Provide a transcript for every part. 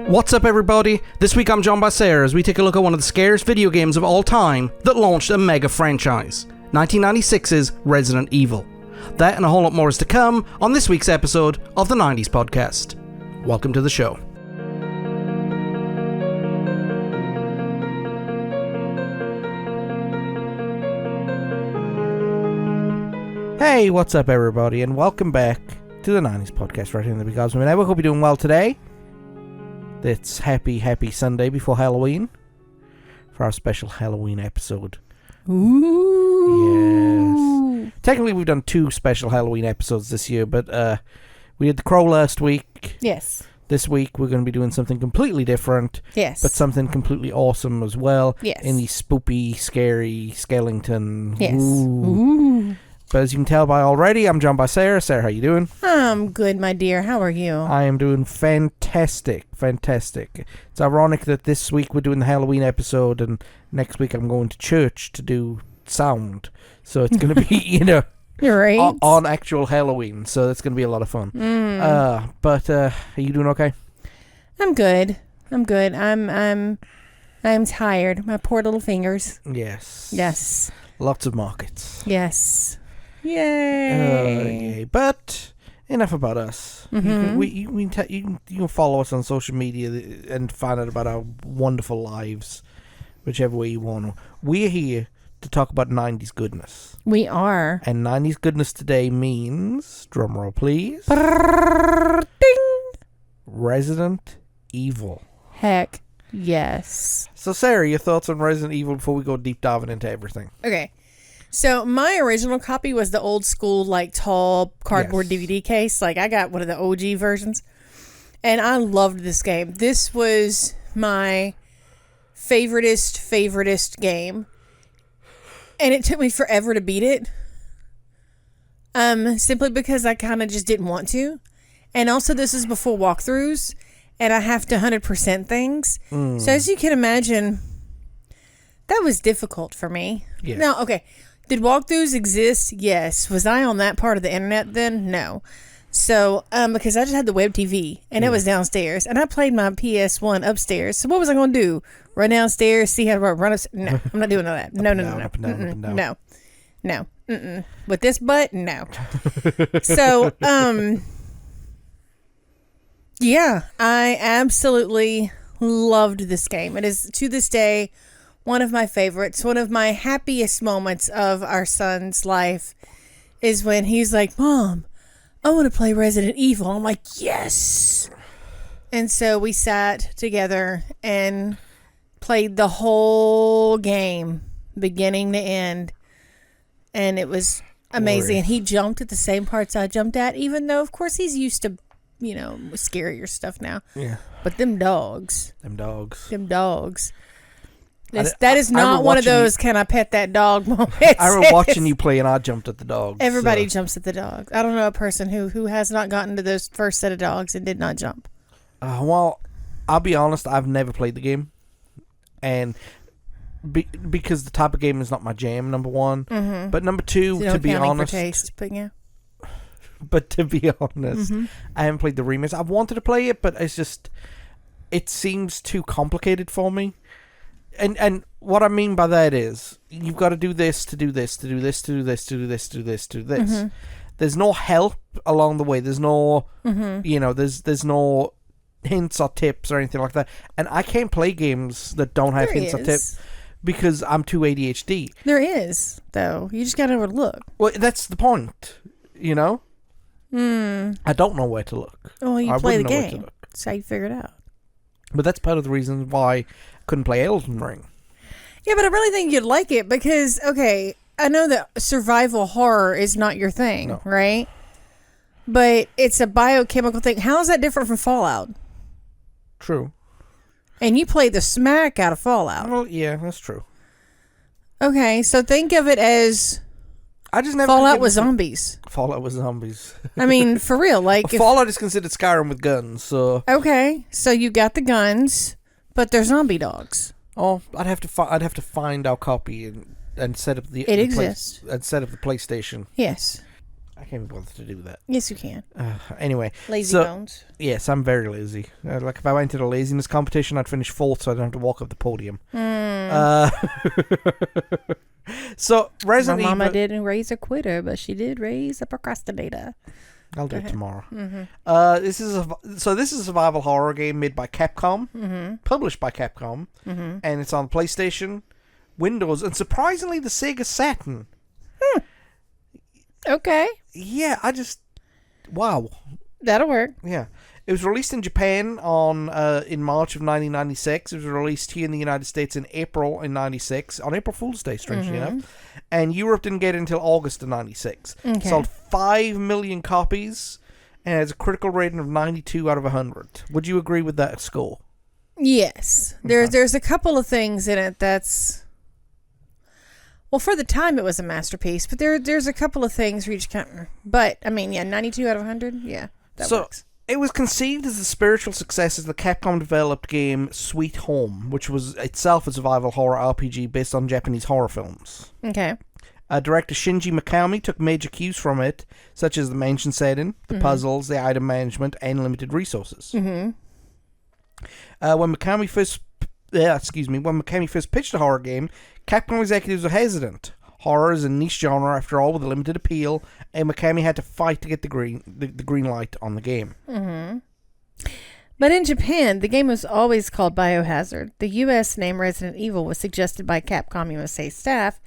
What's up, everybody? This week I'm joined by Sarah as we take a look at one of the scariest video games of all time that launched a mega franchise, 1996's Resident Evil. That and a whole lot more is to come on this week's episode of the 90s Podcast. Welcome to the show. Hey, what's up, everybody, and welcome back to the 90s Podcast right here in the Because of Me Network. Hope you're doing well today. It's happy Sunday before Halloween for our special Halloween episode. Ooh. Yes. Technically, we've done 2 special Halloween episodes this year, but we did The Crow last week. Yes. This week, we're going to be doing something completely different. Yes. But something completely awesome as well. Yes. In the spoopy, scary skeleton. Yes. Ooh. But as you can tell by already, I'm joined by Sarah. Sarah, how you doing? I'm good, my dear. How are you? I am doing fantastic. It's ironic that this week we're doing the Halloween episode and next week I'm going to church to do sound. So it's going to be, You're right. on actual Halloween. So it's going to be a lot of fun. But are you doing okay? I'm good. I'm tired. My poor little fingers. Yes. Yes. Lots of markets. Yes. Yay. But enough about us. Mm-hmm. You can follow us on social media and find out about our wonderful lives, whichever way you want to. We're here to talk about 90s goodness. We are. And 90s goodness today means, drumroll please, Ding. Resident Evil. Heck yes. So Sarah, your thoughts on Resident Evil before we go deep diving into everything? Okay. So my original copy was the old school, tall cardboard DVD case. I got one of the OG versions. And I loved this game. This was my favoritist game. And it took me forever to beat it. Simply because I kind of just didn't want to. And also this is before walkthroughs. And I have to 100% things. So as you can imagine, that was difficult for me. Yeah. Now, okay. Did walkthroughs exist? Yes. Was I on that part of the internet then? No. So, because I just had the web TV and it was downstairs and I played my PS1 upstairs. So what was I going to do? Run downstairs, see how to run upstairs? No, I'm not doing all that. No. No. With this butt? No. So, yeah, I absolutely loved this game. It is to this day one of my favorites. One of my happiest moments of our son's life is when he's like, Mom, I want to play Resident Evil. I'm like, yes. And so we sat together and played the whole game, beginning to end. And it was amazing. Glorious. And he jumped at the same parts I jumped at, even though, of course, he's used to, scarier stuff now. Yeah. But them dogs. That is not one of those can I pet that dog moments. I remember watching you play and I jumped at the dog. Everybody jumps at the dog. I don't know a person who has not gotten to those first set of dogs and did not jump. Well, I'll be honest, I've never played the game. And because the type of game is not my jam, number one. Mm-hmm. But number two, to be honest. For taste, but yeah. But to be honest, I haven't played the remix. I've wanted to play it, but it seems too complicated for me. And what I mean by that is you've got to do this to do this to do this to do this to do this to do this to do this. Mm-hmm. There's no help along the way. There's no there's no hints or tips or anything like that. And I can't play games that don't have hints or tips because I'm too ADHD. There is, though. You just got to look. Well, that's the point, I don't know where to look. Well, you play the game. That's how you figure it out. But that's part of the reason why I couldn't play Elden Ring. Yeah, but I really think you'd like it because, okay, I know that survival horror is not your thing, right? But it's a biochemical thing. How is that different from Fallout? True. And you play the smack out of Fallout. Well, yeah, that's true. Okay, so think of it as I just never Fallout with zombies. Fallout with zombies. I mean, for real, Fallout is considered Skyrim with guns, so okay, so you got the guns, but they're zombie dogs. Oh, I'd have to find our copy and set up the It exists and set up the PlayStation. Yes. I can't be bothered to do that. Yes, you can. Anyway. Lazy bones. Yes, I'm very lazy. Like, if I went to the laziness competition, I'd finish fourth, so I don't have to walk up the podium. So, Resident Evil... My mama didn't raise a quitter, but she did raise a procrastinator. I'll do it tomorrow. Mm-hmm. This is a survival horror game made by Capcom, published by Capcom, and it's on PlayStation, Windows, and surprisingly the Sega Saturn. Okay. Yeah, wow. That'll work. Yeah. It was released in Japan in March of 1996. It was released here in the United States in April in 96, on April Fool's Day, strangely enough. And Europe didn't get it until August of 96. Okay. Sold 5 million copies, and it has a critical rating of 92 out of 100. Would you agree with that score? Yes. There's a couple of things in it that's... Well, for the time, it was a masterpiece, but there's a couple of things where you just can't... But, I mean, yeah, 92 out of 100? Yeah, that works. It was conceived as a spiritual success as the Capcom-developed game Sweet Home, which was itself a survival horror RPG based on Japanese horror films. Okay. Director Shinji Mikami took major cues from it, such as the mansion setting, the puzzles, the item management, and limited resources. When Mikami first pitched the horror game, Capcom executives were hesitant. Horror is a niche genre, after all, with a limited appeal, and Mikami had to fight to get the green light on the game. But in Japan, the game was always called Biohazard. The U.S. name Resident Evil was suggested by Capcom USA staff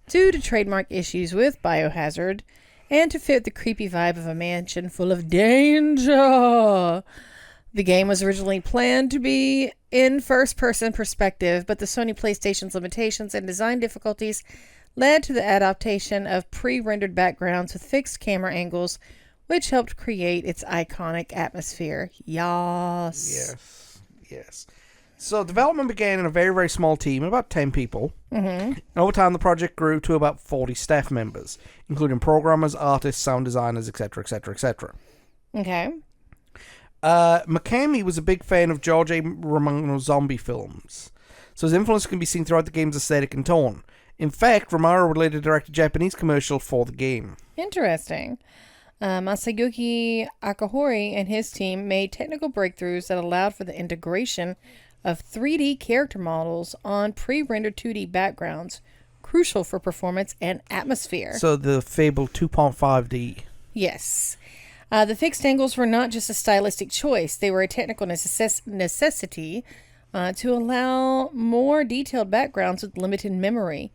due to trademark issues with Biohazard and to fit the creepy vibe of a mansion full of danger. The game was originally planned to be in first-person perspective, but the Sony PlayStation's limitations and design difficulties led to the adaptation of pre-rendered backgrounds with fixed camera angles, which helped create its iconic atmosphere. Yes. So development began in a very, very small team, about 10 people. And over time, the project grew to about 40 staff members, including programmers, artists, sound designers, etc., etc., etc. Okay. Mikami was a big fan of George A. Romero zombie films, so his influence can be seen throughout the game's aesthetic and tone. In fact, Romero would later direct a Japanese commercial for the game. Interesting. Masayuki Akahori and his team made technical breakthroughs that allowed for the integration of 3D character models on pre-rendered 2D backgrounds, crucial for performance and atmosphere. So the fabled 2.5D. Yes. The fixed angles were not just a stylistic choice. They were a technical necessity to allow more detailed backgrounds with limited memory.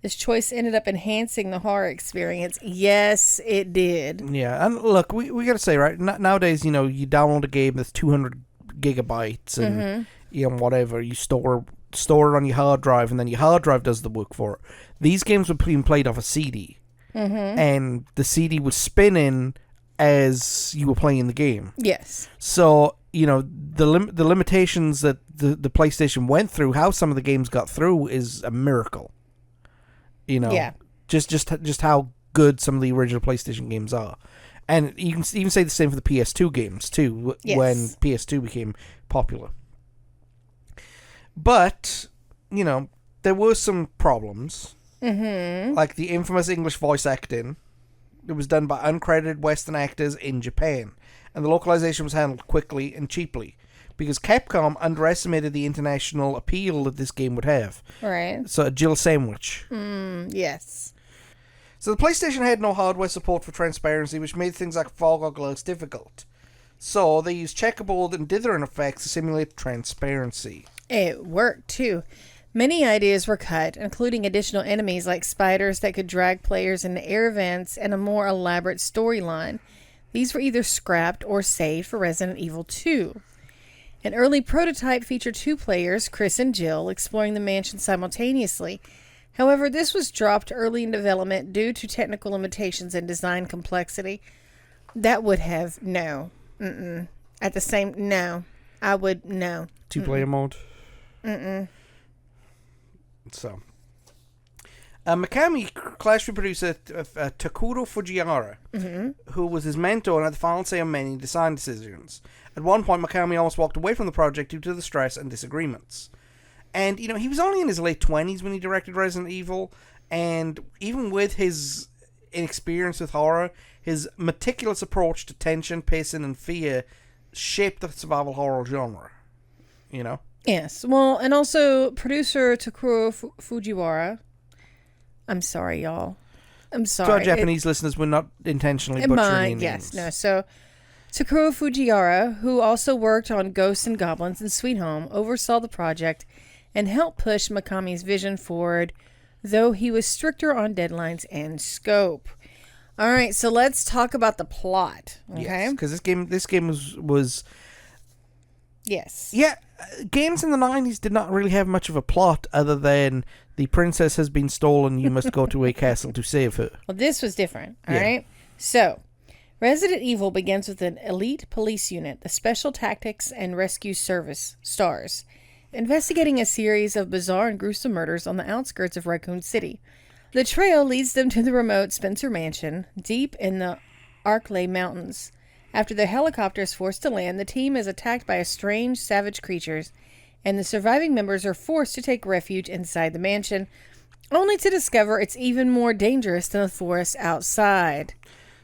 This choice ended up enhancing the horror experience. Yes, it did. Yeah, and look, we got to say, right, nowadays, you download a game that's 200 gigabytes and, whatever, you store it on your hard drive, and then your hard drive does the work for it. These games were being played off a CD, and the CD was spinning as you were playing the game. Yes. So, the limitations that the PlayStation went through, how some of the games got through, is a miracle. Yeah. Just how good some of the original PlayStation games are. And you can even say the same for the PS2 games, too, when PS2 became popular. But, there were some problems. Like the infamous English voice acting. It was done by uncredited Western actors in Japan, and the localization was handled quickly and cheaply, because Capcom underestimated the international appeal that this game would have. Right. So a Jill sandwich. Yes. So the PlayStation had no hardware support for transparency, which made things like fog or glows difficult. So they used checkerboard and dithering effects to simulate transparency. It worked, too. Many ideas were cut, including additional enemies like spiders that could drag players into air vents and a more elaborate storyline. These were either scrapped or saved for Resident Evil 2. An early prototype featured 2 players, Chris and Jill, exploring the mansion simultaneously. However, this was dropped early in development due to technical limitations and design complexity. That would have... No. At the same... No. I would... No. 2-player mode? So, Mikami clashed with producer Takuro Fujiwara, who was his mentor and had the final say on many design decisions. At one point, Mikami almost walked away from the project due to the stress and disagreements. And, he was only in his late 20s when he directed Resident Evil, and even with his inexperience with horror, his meticulous approach to tension, pacing, and fear shaped the survival horror genre. You know? Yes. Well, and also producer Takuro Fujiwara. I'm sorry, y'all. I'm sorry. To our Japanese listeners, we're not intentionally butchering names. Yes, no. So, Takuro Fujiwara, who also worked on Ghosts and Goblins and Sweet Home, oversaw the project and helped push Mikami's vision forward, though he was stricter on deadlines and scope. All right, so let's talk about the plot. Okay, yes, because this game was yes, yeah. Games in the 90s did not really have much of a plot other than the princess has been stolen. You must go to a castle to save her. Well, this was different. All right, so Resident Evil begins with an elite police unit, the Special Tactics and Rescue Service STARS, investigating a series of bizarre and gruesome murders on the outskirts of Raccoon City. The trail leads them to the remote Spencer Mansion, deep in the Arklay Mountains. After the helicopter is forced to land, the team is attacked by strange, savage creatures, and the surviving members are forced to take refuge inside the mansion, only to discover it's even more dangerous than the forest outside.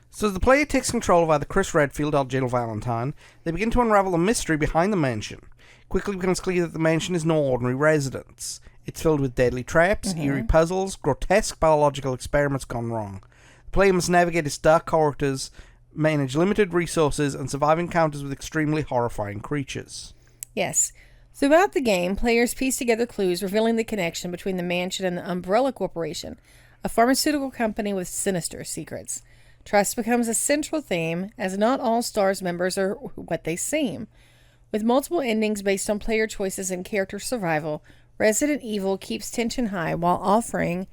So as the player takes control of either Chris Redfield or Jill Valentine, they begin to unravel the mystery behind the mansion. It quickly becomes clear that the mansion is no ordinary residence. It's filled with deadly traps, eerie puzzles, grotesque biological experiments gone wrong. The player must navigate its dark corridors, manage limited resources, and survive encounters with extremely horrifying creatures. Yes. Throughout the game, players piece together clues revealing the connection between the mansion and the Umbrella Corporation, a pharmaceutical company with sinister secrets. Trust becomes a central theme, as not all STARS members are what they seem. With multiple endings based on player choices and character survival, Resident Evil keeps tension high while offering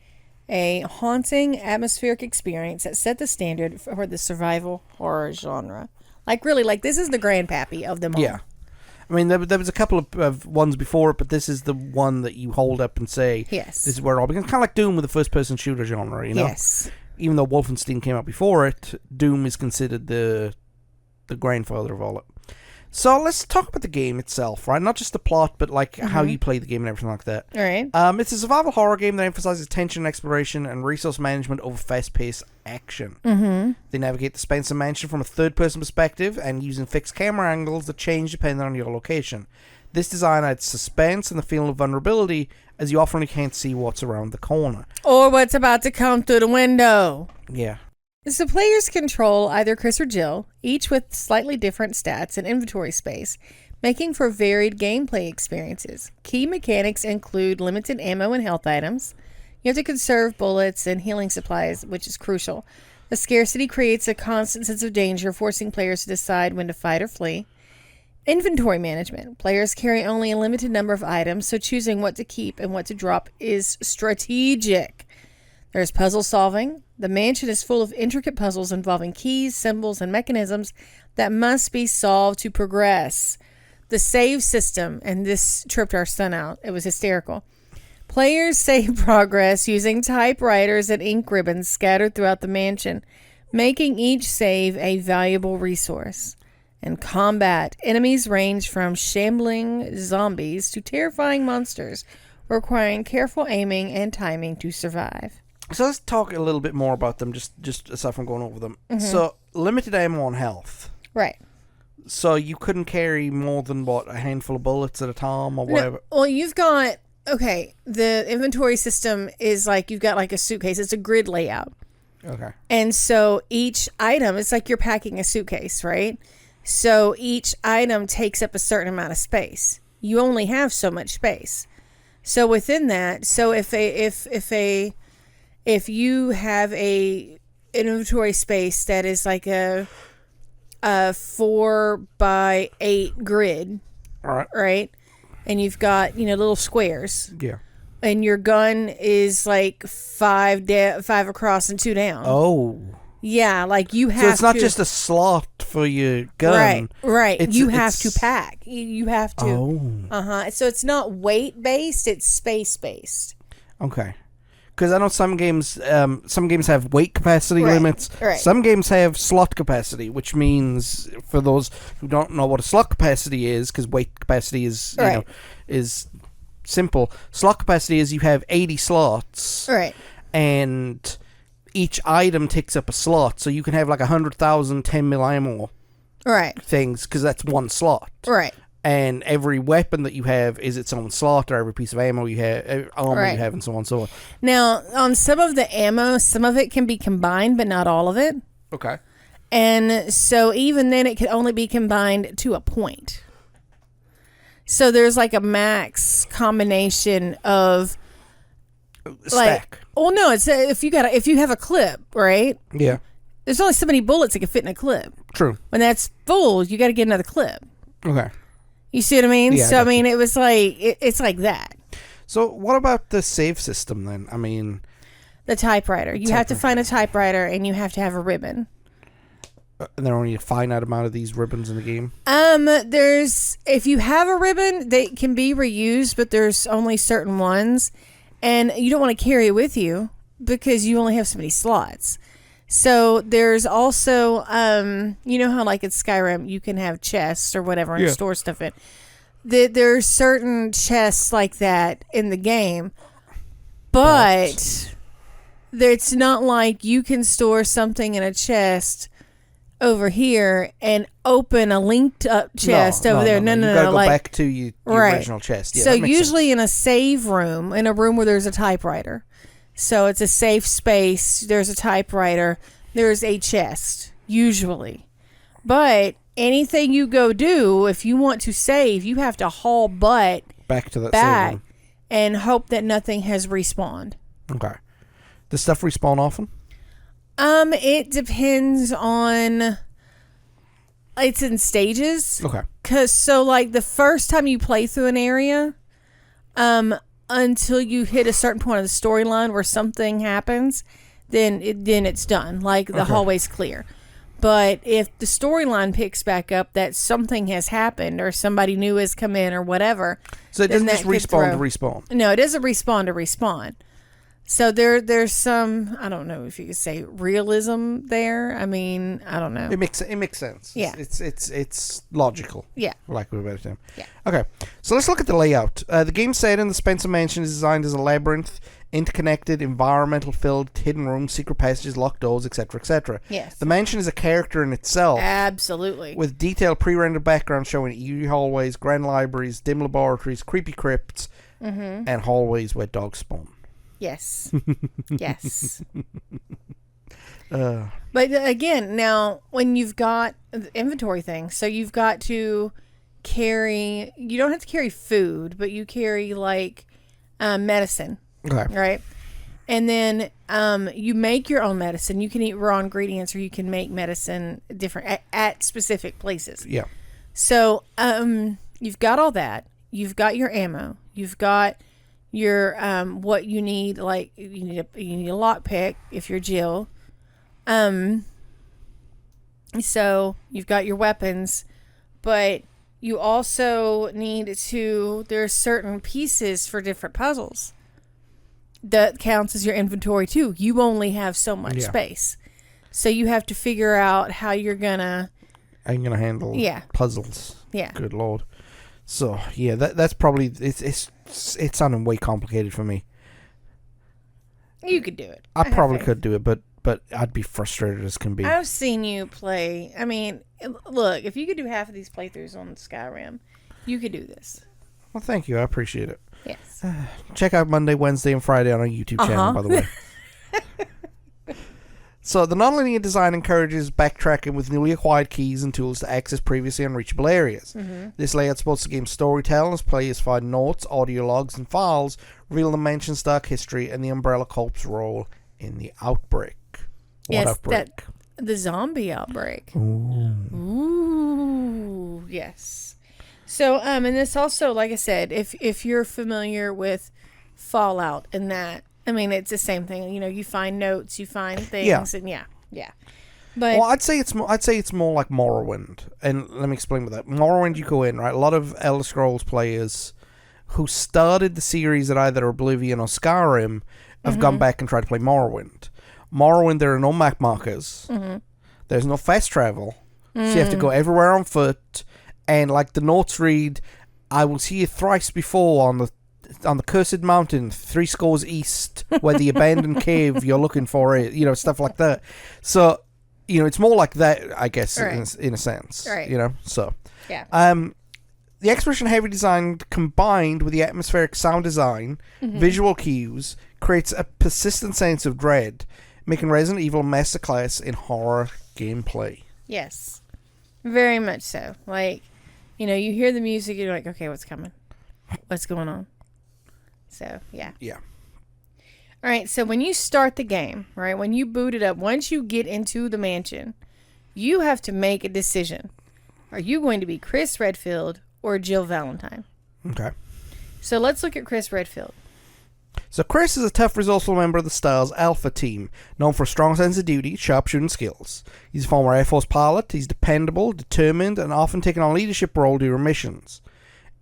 a haunting, atmospheric experience that set the standard for the survival horror genre. This is the grandpappy of them all. Yeah. I mean, there was a couple of ones before it, but this is the one that you hold up and say, yes, this is where it all begins. Kind of like Doom with the first-person shooter genre, you know? Yes. Even though Wolfenstein came out before it, Doom is considered the grandfather of all it. So let's talk about the game itself, right? Not just the plot, but how you play the game and everything like that. All right. It's a survival horror game that emphasizes tension, exploration, and resource management over fast-paced action. Mm-hmm. They navigate the Spencer Mansion from a third-person perspective and using fixed camera angles that change depending on your location. This design adds suspense and the feeling of vulnerability, as you often can't see what's around the corner. Or what's about to come through the window. Yeah. So players control either Chris or Jill, each with slightly different stats and inventory space, making for varied gameplay experiences. Key mechanics include limited ammo and health items. You have to conserve bullets and healing supplies, which is crucial. The scarcity creates a constant sense of danger, forcing players to decide when to fight or flee. Inventory management. Players carry only a limited number of items, so choosing what to keep and what to drop is strategic. There's puzzle solving. The mansion is full of intricate puzzles involving keys, symbols, and mechanisms that must be solved to progress. The save system, and this tripped our son out. It was hysterical. Players save progress using typewriters and ink ribbons scattered throughout the mansion, making each save a valuable resource. And combat. Enemies range from shambling zombies to terrifying monsters, requiring careful aiming and timing to survive. So let's talk a little bit more about them, just aside from going over them. Mm-hmm. So, limited ammo and health. Right. So you couldn't carry more than, a handful of bullets at a time or whatever? No, well, you've got, the inventory system is you've got a suitcase. It's a grid layout. Okay. And so each item, it's like you're packing a suitcase, right? So each item takes up a certain amount of space. You only have so much space. So within that, if you have a inventory space that is like a 4x8 grid, all right, right, and you've got little squares, yeah, and your gun is five across and 2 down. Oh, yeah, you have. So it's not just a slot for your gun, right? You have to pack. You have to. Oh, So it's not weight based; it's space based. Okay. Because I know some games have weight capacity limits. Right. Some games have slot capacity, which means, for those who don't know what a slot capacity is, because weight capacity is is simple. Slot capacity is you have 80 slots, right? And each item takes up a slot, so you can have like 100,000 10 mil ammo things, because that's one slot. Right. And every weapon that you have is its own slot, or every piece of ammo you have, you have, and so on and so on. Now, on some of the ammo, some of it can be combined, but not all of it. Okay. And so even then, it can only be combined to a point. So there's like a max combination of stack. Well, no, it's if you have a clip, right? Yeah. There's only so many bullets that can fit in a clip. True. When that's full, you got to get another clip. Okay. You see what I mean? Yeah, so I mean, it was like it's like that. So what about the save system then? I mean, the typewriter. You have to find a typewriter, and you have to have a ribbon. And there are only a finite amount of these ribbons in the game? If you have a ribbon, they can be reused, but there's only certain ones. And you don't want to carry it with you because you only have so many slots. So there's also, you know how like in Skyrim, you can have chests or whatever and store stuff in. There's certain chests like that in the game. But it's not like you can store something in a chest over here and open a linked up chest over there. No. You gotta go back to your original chest. Yeah, so usually in a save room, in a room where there's a typewriter. So it's a safe space. There's a typewriter. There's a chest, usually. But anything you go do, if you want to save, you have to haul butt back to that save room and hope that nothing has respawned. Okay. Does stuff respawn often? It depends on. It's in stages. Okay. So like the first time you play through an area, until you hit a certain point of the storyline where something happens, then it's done. Like the hallway's clear. But if the storyline picks back up that something has happened or somebody new has come in or whatever, so it doesn't just respawn to respawn. No, it doesn't respawn to respawn. So there's some, I don't know if you could say realism there. I mean, I don't know. It makes sense. Yeah. It's logical. Yeah. For lack of a better term. Yeah. Okay. So let's look at the layout. The game set in the Spencer Mansion is designed as a labyrinth, interconnected, environmental-filled, hidden rooms, secret passages, locked doors, etc., etc. Yes. The mansion is a character in itself. Absolutely. With detailed pre-rendered backgrounds showing eerie hallways, grand libraries, dim laboratories, creepy crypts, and hallways where dogs spawn. Yes. Yes. But again, now when you've got the inventory thing, so you've got to carry, you don't have to carry food, but you carry like medicine. Okay. Right? And then you make your own medicine. You can eat raw ingredients or you can make medicine different at specific places. Yeah. So you've got all that. You've got your ammo. You've got your what you need, like you need a lockpick if you're Jill. So you've got your weapons, but you also need to, there's certain pieces for different puzzles that counts as your inventory too. You only have so much space, so you have to figure out how you're gonna handle puzzles. Yeah. Good Lord. So yeah, that's probably it's sounding way complicated for me. You could do it. I probably could do it, but I'd be frustrated as can be. I've seen you play. I mean, look, if you could do half of these playthroughs on Skyrim, you could do this. Well, thank you. I appreciate it. Yes. Check out Monday, Wednesday, and Friday on our YouTube channel, by the way. So the nonlinear design encourages backtracking with newly acquired keys and tools to access previously unreachable areas. This layout supports the game's storytelling as players find notes, audio logs, and files, reveal the mansion's dark history and the Umbrella Corp's role in the outbreak. What outbreak? The zombie outbreak. Ooh, yes. So, and this also, like I said, if you're familiar with Fallout and that, I mean, it's the same thing. You know, you find notes, you find things, and yeah. But I'd say it's more like Morrowind, and let me explain with that. Morrowind, you go in, right? A lot of Elder Scrolls players who started the series at either Oblivion or Skyrim have gone back and tried to play Morrowind. Morrowind, there are no map markers. There's no fast travel, so you have to go everywhere on foot. And like the notes read, "I will see you thrice before on the on the cursed mountain, 3 scores east, where the abandoned cave you're looking for is, stuff like that. So, it's more like that, I guess, in a sense. Right. So. Yeah. The exploration-heavy design combined with the atmospheric sound design, visual cues, creates a persistent sense of dread, making Resident Evil a masterclass in horror gameplay. Yes. Very much so. Like, you hear the music, you're like, okay, what's coming? What's going on? So, yeah. Yeah. All right, so when you start the game, right, when you boot it up, once you get into the mansion, you have to make a decision. Are you going to be Chris Redfield or Jill Valentine? Okay. So let's look at Chris Redfield. So Chris is a tough, resourceful member of the STARS Alpha team, known for a strong sense of duty, sharpshooting skills. He's a former Air Force pilot, he's dependable, determined, and often taking on leadership role during missions.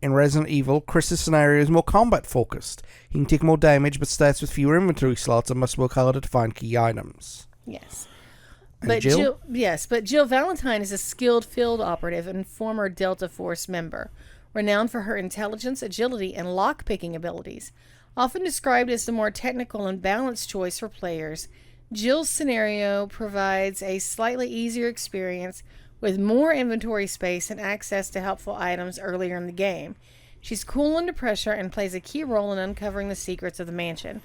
In Resident Evil, Chris's scenario is more combat-focused. He can take more damage, but starts with fewer inventory slots and must work harder to find key items. Yes. And But Jill? but Jill Valentine is a skilled field operative and former Delta Force member, renowned for her intelligence, agility, and lock-picking abilities. Often described as the more technical and balanced choice for players, Jill's scenario provides a slightly easier experience with more inventory space and access to helpful items earlier in the game. She's cool under pressure and plays a key role in uncovering the secrets of the mansion.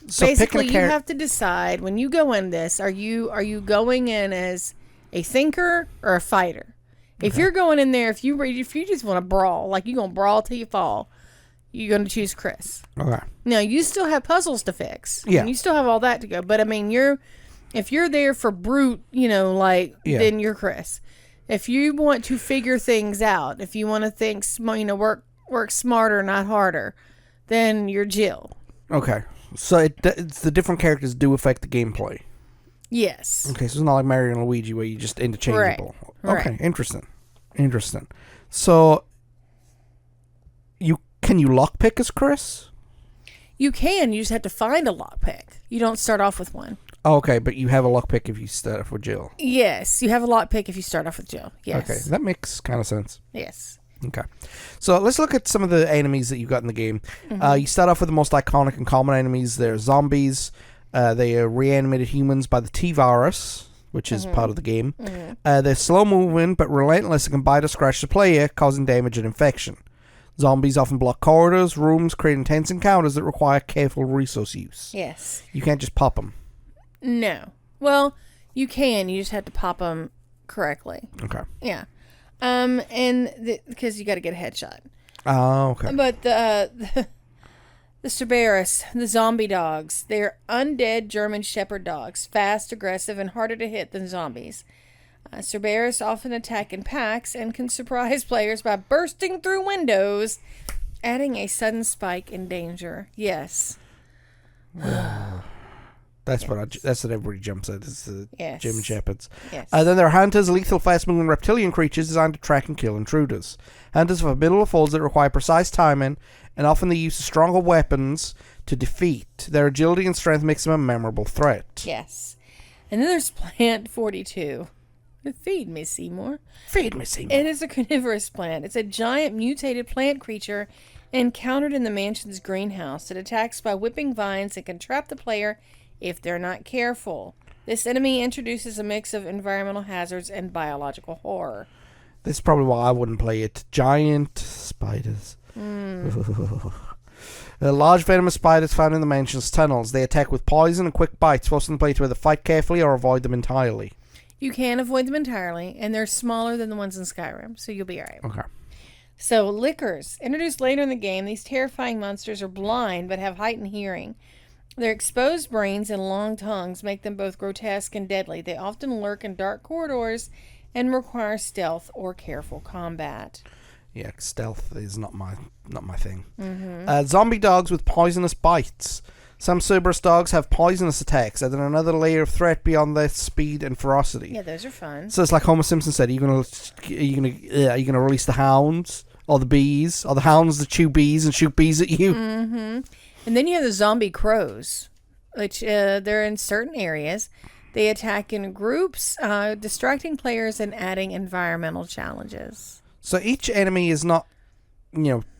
So basically, you have to decide when you go in this, are you going in as a thinker or a fighter? If you're going in there, if you just want to brawl, like you're going to brawl till you fall, you're going to choose Chris. Okay. Now, you still have puzzles to fix. Yeah. And you still have all that to go. But, I mean, if you're there for brute, then you're Chris. If you want to figure things out, if you want to think, work smarter, not harder, then you're Jill. Okay. So it's the different characters do affect the gameplay. Yes. Okay, so it's not like Mario and Luigi where you're just interchangeable. Right. Okay, interesting. So, can you lockpick as Chris? You can. You just have to find a lockpick. You don't start off with one. Oh, okay, but you have a lockpick if you start off with Jill. Yes, you have a lockpick if you start off with Jill. Yes. Okay, that makes kind of sense. Yes. Okay. So let's look at some of the enemies that you've got in the game. You start off with the most iconic and common enemies. They're zombies. They are reanimated humans by the T-Virus, which is part of the game. They're slow-moving but relentless and can bite or scratch the player, causing damage and infection. Zombies often block corridors, rooms, creating intense encounters that require careful resource use. Yes. You can't just pop them. No. Well, you can. You just have to pop them correctly. Okay. Yeah. Because you got to get a headshot. Oh, okay. But the Cerberus, the zombie dogs, they're undead German Shepherd dogs, fast, aggressive, and harder to hit than zombies. Cerberus often attack in packs and can surprise players by bursting through windows, adding a sudden spike in danger. Yes. That's what everybody jumps at. Is the German Shepherds. Yes. Then there are hunters, lethal, fast-moving reptilian creatures designed to track and kill intruders. Hunters have formidable foes that require precise timing, and often the use of stronger weapons to defeat. Their agility and strength makes them a memorable threat. Yes. And then there's Plant 42. Feed me, Seymour. Feed me, Seymour. It is a carnivorous plant. It's a giant mutated plant creature encountered in the mansion's greenhouse. It attacks by whipping vines and can trap the player if they're not careful. This enemy introduces a mix of environmental hazards and biological horror. This is probably why I wouldn't play it. Giant spiders. Large venomous spiders found in the mansion's tunnels. They attack with poison and quick bites, forcing the player to either fight carefully or avoid them entirely. You can avoid them entirely, and they're smaller than the ones in Skyrim, so you'll be alright. Okay. So, lickers. Introduced later in the game, these terrifying monsters are blind but have heightened hearing. Their exposed brains and long tongues make them both grotesque and deadly. They often lurk in dark corridors and require stealth or careful combat. Yeah, stealth is not my thing. Zombie dogs with poisonous bites. Some Cerberus dogs have poisonous attacks, adding another layer of threat beyond their speed and ferocity. Yeah, those are fun. So it's like Homer Simpson said: are you gonna release the hounds or the bees, or the hounds that chew bees and shoot bees at you? Mm-hmm. And then you have the zombie crows, which they're in certain areas. They attack in groups, distracting players and adding environmental challenges. So each enemy is not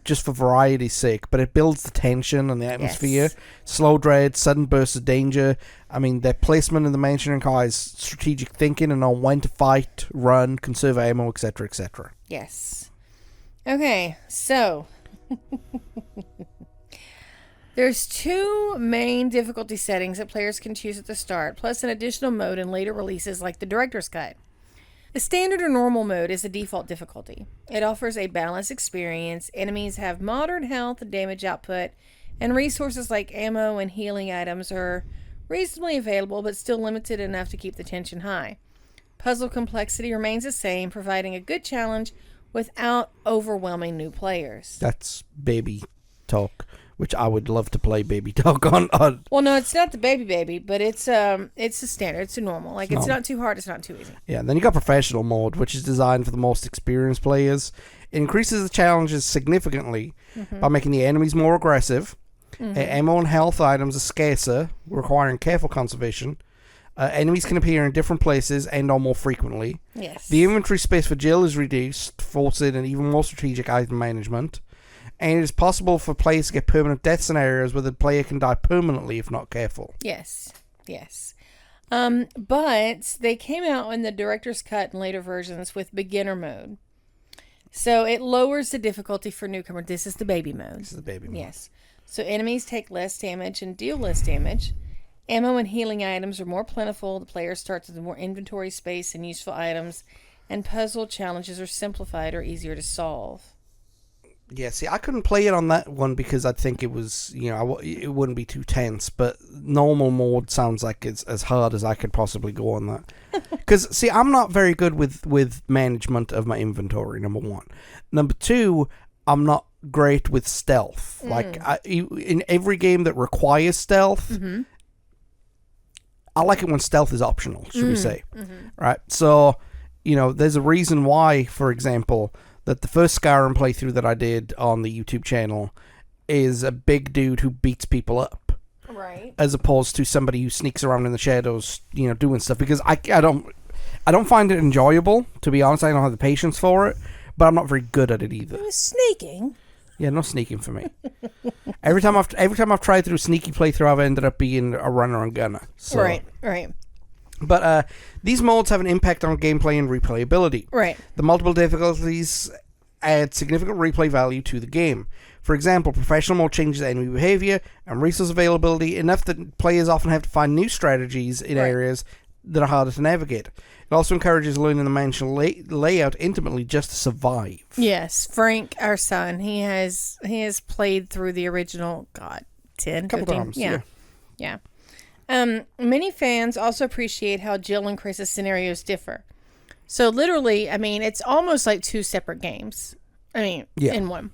just for variety's sake, but it builds the tension and the atmosphere. Yes. Slow dread, sudden bursts of danger. I mean, their placement in the mansion requires strategic thinking and on when to fight, run, conserve ammo, etc., etc. Yes. Okay, so there's 2 main difficulty settings that players can choose at the start, plus an additional mode in later releases like the Director's Cut. The standard or normal mode is the default difficulty. It offers a balanced experience. Enemies have moderate health, damage output, and resources like ammo and healing items are reasonably available but still limited enough to keep the tension high. Puzzle complexity remains the same, providing a good challenge without overwhelming new players. That's baby talk, which I would love to play baby talk on. Well, no, it's not the baby, but it's a standard. It's a normal. Like, it's not too hard. It's not too easy. Yeah, then you got professional mode, which is designed for the most experienced players. It increases the challenges significantly by making the enemies more aggressive. Ammo and health items are scarcer, requiring careful conservation. Enemies can appear in different places and or more frequently. Yes. The inventory space for Jill is reduced, forcing an even more strategic item management. And it is possible for players to get permanent death scenarios where the player can die permanently if not careful. Yes. But they came out in the Director's Cut and later versions with beginner mode. So it lowers the difficulty for newcomers. This is the baby mode. This is the baby mode. Yes. So enemies take less damage and deal less damage. Ammo and healing items are more plentiful. The player starts with more inventory space and useful items. And puzzle challenges are simplified or easier to solve. Yeah, see, I couldn't play it on that one because I think it was, it wouldn't be too tense. But normal mode sounds like it's as hard as I could possibly go on that. Because, see, I'm not very good with management of my inventory, number one. Number two, I'm not great with stealth. Like, in every game that requires stealth, I like it when stealth is optional, should we say. Right? So, there's a reason why, for example, that the first Skyrim playthrough that I did on the YouTube channel is a big dude who beats people up. Right. As opposed to somebody who sneaks around in the shadows, doing stuff. Because I don't find it enjoyable, to be honest. I don't have the patience for it. But I'm not very good at it either. Sneaking? Yeah, no sneaking for me. Every time I've tried through a sneaky playthrough, I've ended up being a runner and gunner. So. Right. But these modes have an impact on gameplay and replayability. Right. The multiple difficulties add significant replay value to the game. For example, professional mode changes enemy behavior and resource availability enough that players often have to find new strategies in areas that are harder to navigate. It also encourages learning the mansion layout intimately just to survive. Yes, Frank, our son, he has played through the original, 10, couple 15. times. Yeah. Many fans also appreciate how Jill and Chris's scenarios differ. So literally, I mean, it's almost like 2 separate games. In one.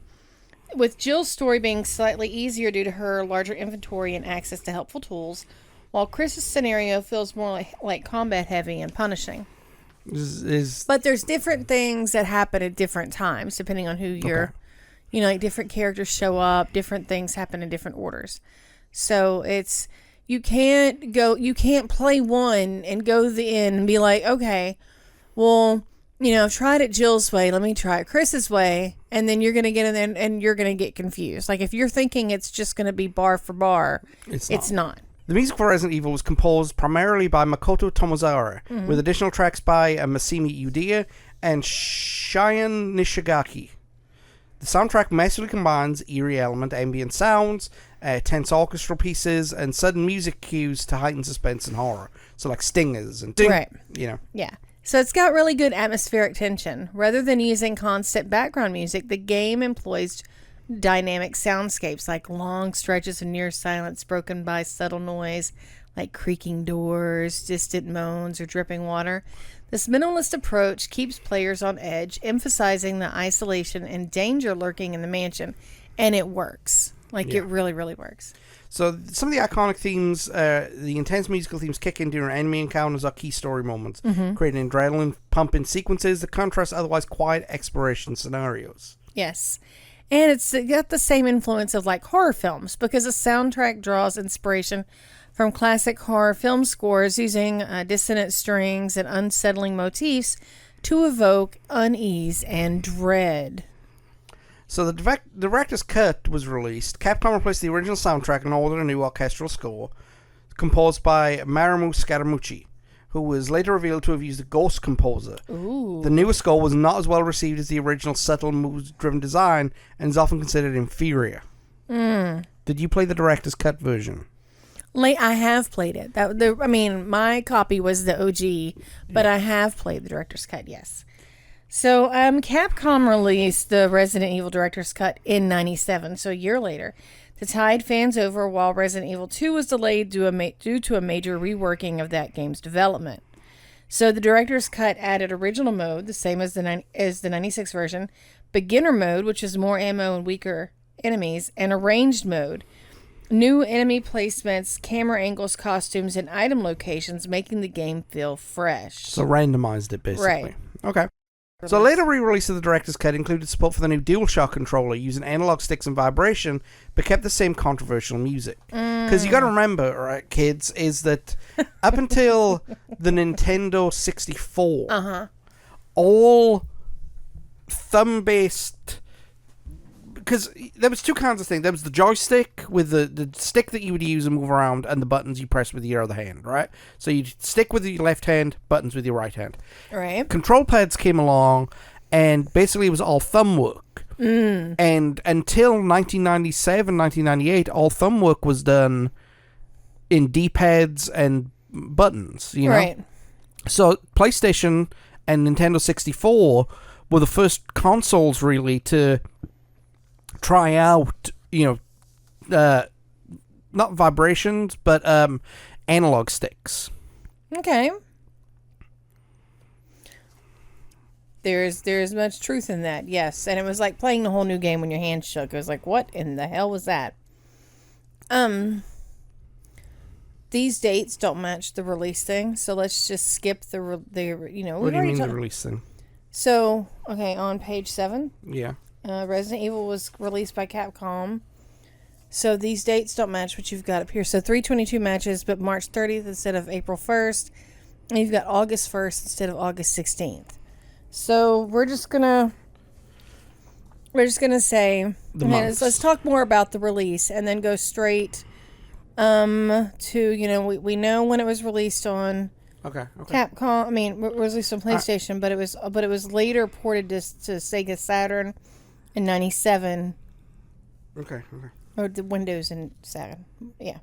With Jill's story being slightly easier due to her larger inventory and access to helpful tools, while Chris's scenario feels more like combat heavy and punishing. But there's different things that happen at different times, depending on who you're, like different characters show up, different things happen in different orders. So it's, you can't play one and go to the end and be like, okay, well, I've tried it Jill's way, let me try it Chris's way, and then you're going to get in there and you're going to get confused. Like, if you're thinking it's just going to be bar for bar, it's not. The music for Resident Evil was composed primarily by Makoto Tomozawa, with additional tracks by Masimi Ueda and Shion Nishigaki. The soundtrack masterfully combines eerie element, ambient sounds, tense orchestral pieces, and sudden music cues to heighten suspense and horror. So like stingers and ding, Yeah. So it's got really good atmospheric tension. Rather than using constant background music, the game employs dynamic soundscapes like long stretches of near silence broken by subtle noise like creaking doors, distant moans, or dripping water. This minimalist approach keeps players on edge, emphasizing the isolation and danger lurking in the mansion, and it works. It really, really works. So some of the iconic themes, the intense musical themes kick in during enemy encounters or key story moments, creating adrenaline pumping sequences that contrast otherwise quiet exploration scenarios. Yes. And it's got the same influence of like horror films, because the soundtrack draws inspiration from classic horror film scores using dissonant strings and unsettling motifs to evoke unease and dread. So the director's cut was released. Capcom replaced the original soundtrack and ordered a new orchestral score, composed by Marumu Scaramucci, who was later revealed to have used a Ghost composer. Ooh. The newer score was not as well received as the original subtle, mood-driven design, and is often considered inferior. Did you play the director's cut version? I have played it. My copy was the OG, but I have played the director's cut, yes. So, Capcom released the Resident Evil director's cut in 97, so a year later, to tide fans over while Resident Evil 2 was delayed due to a major reworking of that game's development. So, the director's cut added original mode, the same as the 96 version, beginner mode, which is more ammo and weaker enemies, and arranged mode. New enemy placements, camera angles, costumes, and item locations, making the game feel fresh. So randomized it, basically. Right. Okay. So a later re-release of the director's cut included support for the new DualShock controller using analog sticks and vibration, but kept the same controversial music. Because you got to remember, right, kids, is that up until the Nintendo 64, all thumb-based... Because there was two kinds of things. There was the joystick with the stick that you would use and move around, and the buttons you press with your other hand, right? So you'd stick with your left hand, buttons with your right hand. Right. Control pads came along, and basically it was all thumb work. And until 1997, 1998, all thumb work was done in D-pads and buttons, you know? Right. So PlayStation and Nintendo 64 were the first consoles, really, to try out, not vibrations, but analog sticks. Okay. There's much truth in that, yes. And it was like playing the whole new game when your hand shook. It was like, what in the hell was that? These dates don't match the release thing, so let's just skip the What do you mean the release thing? So, okay, on page 7. Yeah. Resident Evil was released by Capcom. So these dates don't match what you've got up here. So 3/22 matches, but March 30th instead of April 1st. And you've got August 1st instead of August 16th. So we're just gonna say let's talk more about the release and then go straight to we know when it was released on Capcom. I mean, it was released on PlayStation, but it was later ported to Sega Saturn in 97. Okay. Or the Windows and Saturn. Yeah.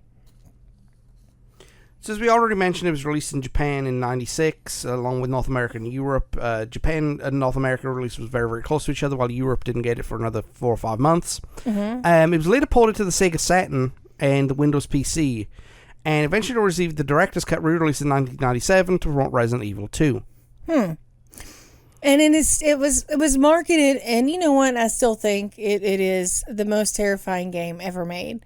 So as we already mentioned, it was released in Japan in 96, along with North America and Europe. Japan and North America release was very, very close to each other, while Europe didn't get it for another 4 or 5 months. It was later ported to the Sega Saturn and the Windows PC, and eventually received the director's cut re-release in 1997 to promote Resident Evil 2. And it was marketed, and you know what? I still think it is the most terrifying game ever made.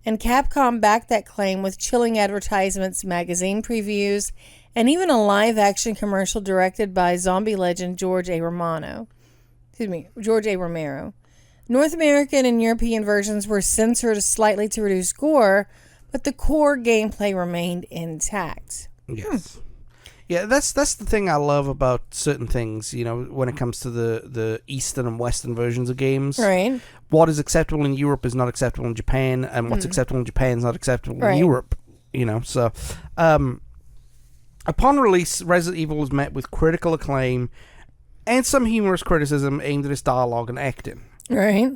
And Capcom backed that claim with chilling advertisements, magazine previews, and even a live-action commercial directed by zombie legend George A. Romero. North American and European versions were censored slightly to reduce gore, but the core gameplay remained intact. Yes. Yeah, that's the thing I love about certain things, when it comes to the Eastern and Western versions of games. Right. What is acceptable in Europe is not acceptable in Japan, and what's acceptable in Japan is not acceptable in Europe. So upon release, Resident Evil was met with critical acclaim and some humorous criticism aimed at its dialogue and acting. Right.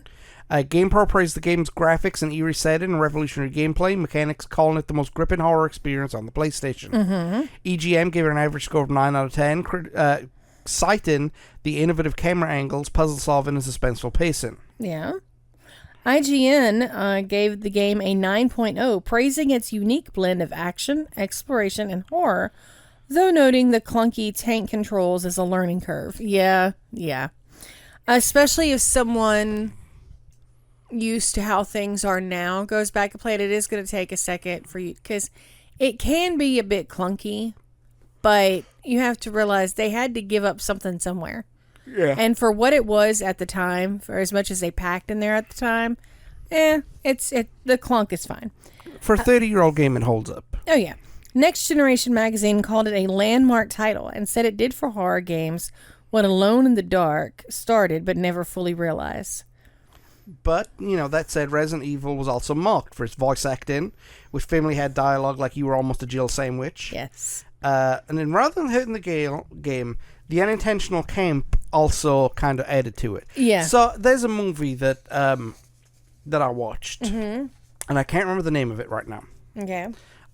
GamePro praised the game's graphics and eerie setting and revolutionary gameplay mechanics, calling it the most gripping horror experience on the PlayStation. EGM gave it an average score of 9 out of 10, citing the innovative camera angles, puzzle solving, and suspenseful pacing. Yeah. IGN gave the game a 9.0, praising its unique blend of action, exploration, and horror, though noting the clunky tank controls as a learning curve. Yeah. Especially if someone used to how things are now goes back and play it is going to take a second for you, because it can be a bit clunky, but you have to realize they had to give up something somewhere. Yeah. And for what it was at the time, for as much as they packed in there at the time, the clunk is fine. For a 30-year-old game, it holds up. Oh yeah. Next Generation magazine called it a landmark title and said it did for horror games what Alone in the Dark started but never fully realized. But, that said, Resident Evil was also mocked for its voice acting, which famously had dialogue like you were almost a Jill sandwich. Yes. And then rather than hurting the game, the unintentional camp also kind of added to it. Yeah. So there's a movie that I watched, and I can't remember the name of it right now. Okay.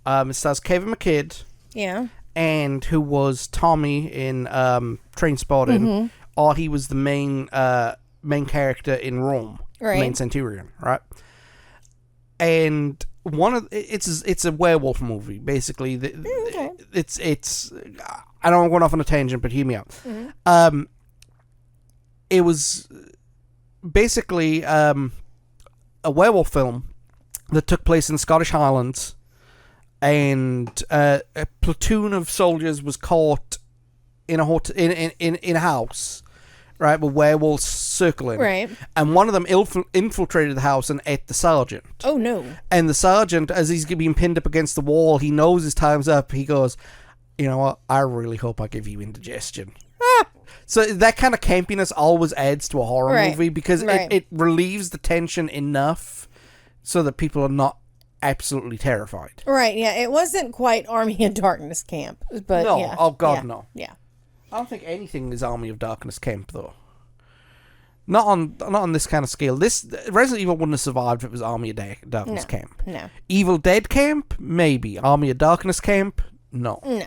It stars Kevin McKidd. Yeah. And who was Tommy in Trainspotting, or he was the main character in Rome, right. Main Centurion, right? And it's a werewolf movie, basically. Okay. It's I don't want to go off on a tangent, but hear me out. It was basically a werewolf film that took place in the Scottish Highlands, and a platoon of soldiers was caught in a house, right, with werewolves circling. Right. And one of them infiltrated the house and ate the sergeant. Oh, no. And the sergeant, as he's being pinned up against the wall, he knows his time's up. He goes, you know what? I really hope I give you indigestion. So that kind of campiness always adds to a horror movie, because it relieves the tension enough so that people are not absolutely terrified. Right, yeah. It wasn't quite Army of Darkness camp, but no. yeah. Oh, God, yeah. no. Yeah. I don't think anything is Army of Darkness camp, though. Not on this kind of scale. This Resident Evil wouldn't have survived if it was Army of Darkness camp. No. Evil Dead camp, maybe. Army of Darkness camp, no. No.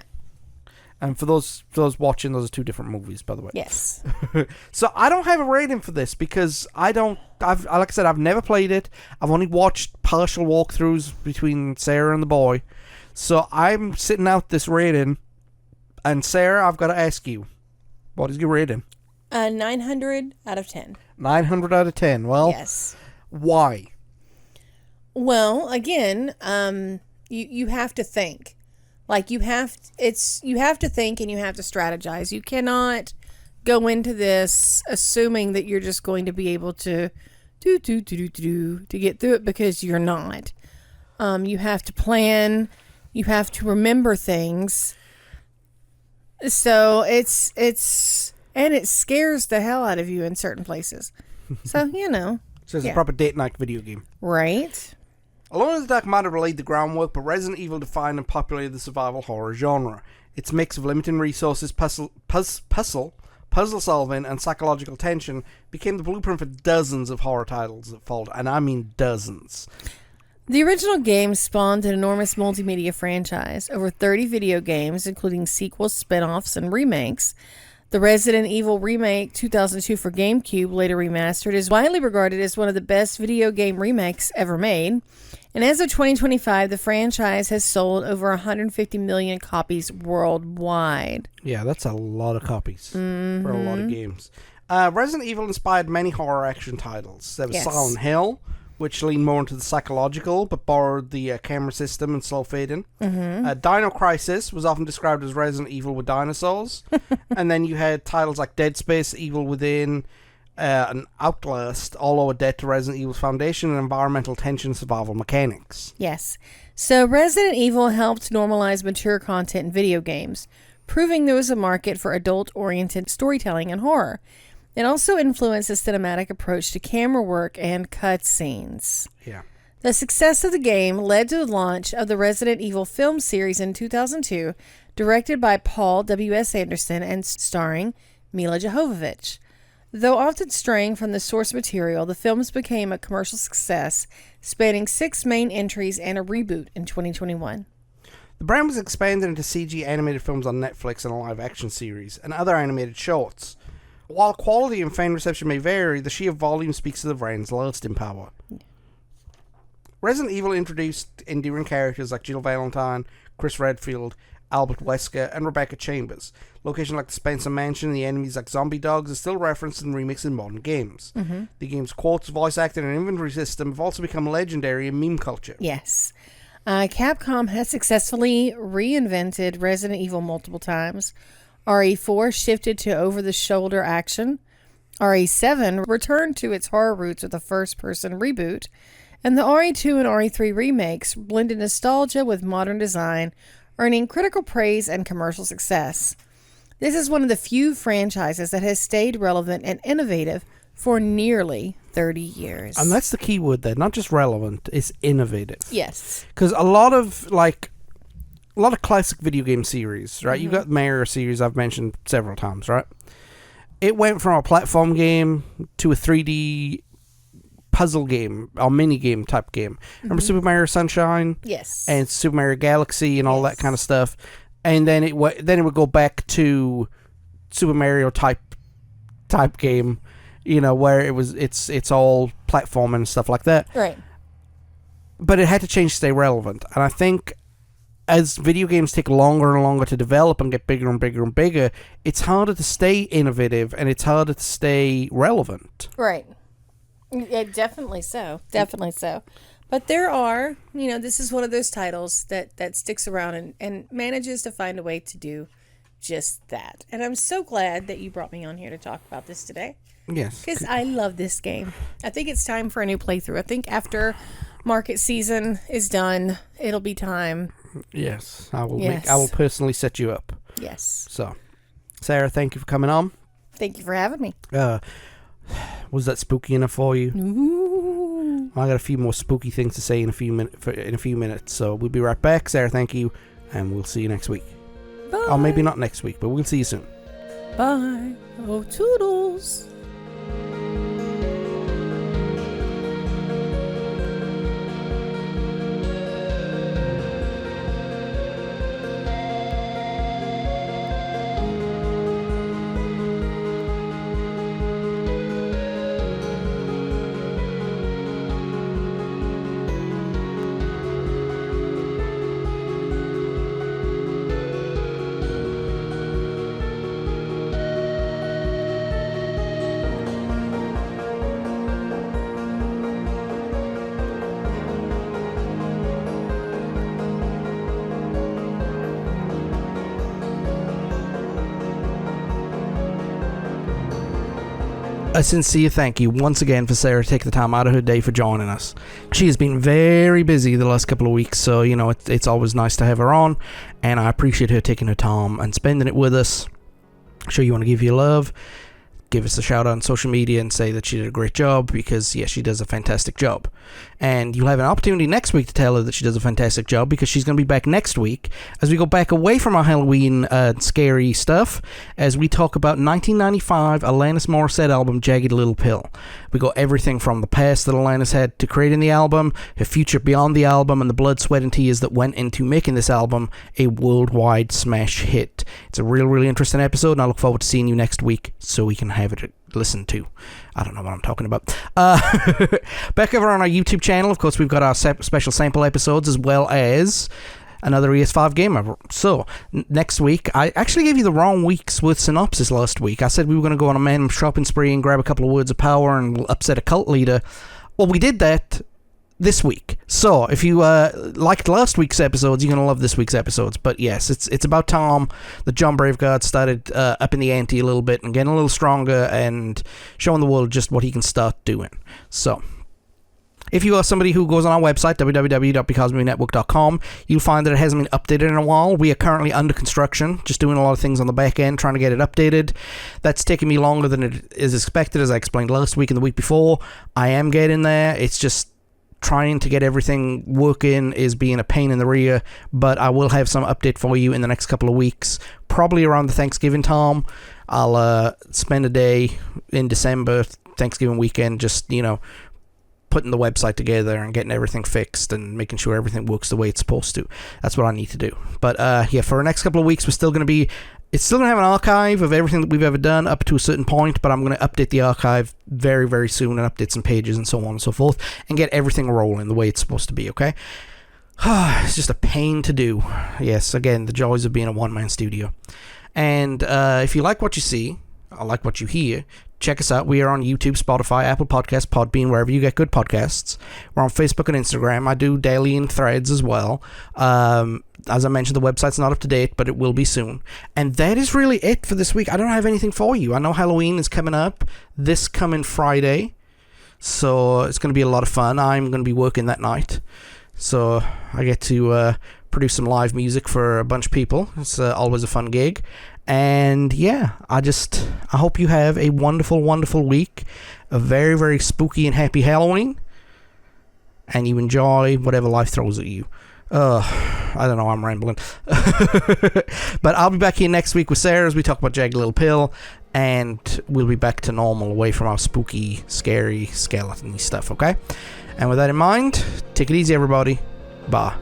And for those watching, those are two different movies, by the way. Yes. So I don't have a rating for this because like I said, I've never played it. I've only watched partial walkthroughs between Sarah and the boy. So I'm sitting out this rating. And Sarah, I've got to ask you, what is your rating? 900 out of 10. 900 out of 10. Well, yes. Why? Well, again, you have to think. Like you have to think and you have to strategize. You cannot go into this assuming that you're just going to be able to to get through it, because you're not. You have to plan. You have to remember things. So it's and it scares the hell out of you in certain places. So So it's a proper date night video game, right? Alone in the Dark might have laid the groundwork, but Resident Evil defined and populated the survival horror genre. Its mix of limited resources, puzzle solving, and psychological tension became the blueprint for dozens of horror titles that followed, and I mean dozens. The original game spawned an enormous multimedia franchise, over 30 video games, including sequels, spin-offs, and remakes. The Resident Evil remake 2002 for GameCube, later remastered, is widely regarded as one of the best video game remakes ever made. And as of 2025, the franchise has sold over 150 million copies worldwide. Yeah, that's a lot of copies for a lot of games. Resident Evil inspired many horror action titles. There was Silent Hill, which leaned more into the psychological, but borrowed the camera system and slow fading. Dino Crisis was often described as Resident Evil with dinosaurs. And then you had titles like Dead Space, Evil Within, and Outlast, all owe a debt to Resident Evil's foundation and environmental tension survival mechanics. Yes. So Resident Evil helped normalize mature content in video games, proving there was a market for adult-oriented storytelling and horror. It also influenced the cinematic approach to camera work and cutscenes. Yeah. The success of the game led to the launch of the Resident Evil film series in 2002, directed by Paul W.S. Anderson and starring Mila Jovovich. Though often straying from the source material, the films became a commercial success, spanning 6 main entries and a reboot in 2021. The brand was expanded into CG animated films on Netflix and a live-action series, and other animated shorts. While quality and fan reception may vary, the sheer volume speaks to the brand's lasting power. Resident Evil introduced endearing characters like Jill Valentine, Chris Redfield, Albert Wesker, and Rebecca Chambers. Locations like the Spencer Mansion and the enemies like zombie dogs are still referenced and remixed in modern games. The game's quotes, voice acting, and inventory system have also become legendary in meme culture. Yes. Capcom has successfully reinvented Resident Evil multiple times. RE4 shifted to over-the-shoulder action. RE7 returned to its horror roots with a first-person reboot. And the RE2 and RE3 remakes blended nostalgia with modern design, earning critical praise and commercial success. This is one of the few franchises that has stayed relevant and innovative for nearly 30 years. And that's the key word there. Not just relevant, it's innovative. Yes. Because a lot of classic video game series, right? You've got Mario series I've mentioned several times, right? It went from a platform game to a 3D puzzle game or mini game type game. Remember Super Mario Sunshine? Yes. And Super Mario Galaxy and all that kind of stuff. And then it would go back to Super Mario type game, where it's all platform and stuff like that. Right. But it had to change to stay relevant. And I think as video games take longer and longer to develop and get bigger and bigger and bigger, it's harder to stay innovative and it's harder to stay relevant. Right. Yeah, definitely so. Definitely so. But there are, this is one of those titles that sticks around and manages to find a way to do just that. And I'm so glad that you brought me on here to talk about this today. Yes. Because I love this game. I think it's time for a new playthrough. I think after market season is done, it'll be time. Yes. I will personally set you up. Yes. So, Sarah, thank you for coming on. Thank you for having me. Was that spooky enough for you? Ooh. I got a few more spooky things to say in a few minutes. So we'll be right back. Sarah, thank you, and we'll see you next week. Bye. Or maybe not next week, but we'll see you soon. Bye. Oh, toodles. A sincere thank you once again for Sarah taking the time out of her day for joining us. She has been very busy the last couple of weeks, so it's always nice to have her on, and I appreciate her taking her time and spending it with us. I'm sure you want to give your love, give us a shout out on social media and say that she did a great job, because yes, she does a fantastic job. And you'll have an opportunity next week to tell her that she does a fantastic job, because she's going to be back next week as we go back away from our Halloween scary stuff, as we talk about 1995 Alanis Morissette album Jagged Little Pill. We got everything from the past that Alanis had to creating the album, her future beyond the album, and the blood, sweat, and tears that went into making this album a worldwide smash hit. It's a really interesting episode, and I look forward to seeing you next week so we can have it listened to. I don't know what I'm talking about. Back over on our YouTube channel, of course, we've got our special sample episodes as well as another ES5 gamer. So, next week, I actually gave you the wrong week's worth synopsis last week. I said we were going to go on a man shopping spree and grab a couple of words of power and upset a cult leader. Well, we did that this week. So, if you liked last week's episodes, you're going to love this week's episodes. But yes, it's about Tom, the John Braveguard, started upping the ante a little bit and getting a little stronger and showing the world just what he can start doing. So, if you are somebody who goes on our website, www.becausemaybepodcast.com, you'll find that it hasn't been updated in a while. We are currently under construction, just doing a lot of things on the back end, trying to get it updated. That's taking me longer than it is expected, as I explained last week and the week before. I am getting there. It's just trying to get everything working is being a pain in the rear, but I will have some update for you in the next couple of weeks, probably around the Thanksgiving time. I'll spend a day in December, Thanksgiving weekend, just, putting the website together and getting everything fixed and making sure everything works the way it's supposed to. That's what I need to do. But for the next couple of weeks, it's still going to have an archive of everything that we've ever done up to a certain point, but I'm going to update the archive very, very soon and update some pages and so on and so forth and get everything rolling the way it's supposed to be, okay? It's just a pain to do. Yes, again, the joys of being a one-man studio. And if you like what you see, or like what you hear, check us out. We are on YouTube, Spotify, Apple Podcasts, Podbean, wherever you get good podcasts. We're on Facebook and Instagram. I do daily in threads as well. As I mentioned, the website's not up to date, but it will be soon. And that is really it for this week. I don't have anything for you. I know Halloween is coming up this coming Friday, so it's going to be a lot of fun. I'm going to be working that night, so I get to produce some live music for a bunch of people. It's always a fun gig. And yeah, I hope you have a wonderful, wonderful week. A very, very spooky and happy Halloween. And you enjoy whatever life throws at you. I don't know, I'm rambling. But I'll be back here next week with Sarah as we talk about Jagged Little Pill. And we'll be back to normal, away from our spooky, scary, skeleton-y stuff, okay? And with that in mind, take it easy, everybody. Bye.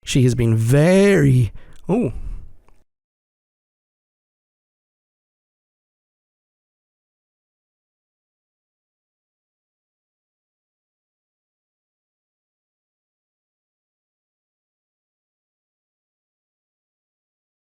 She has been very... Ooh.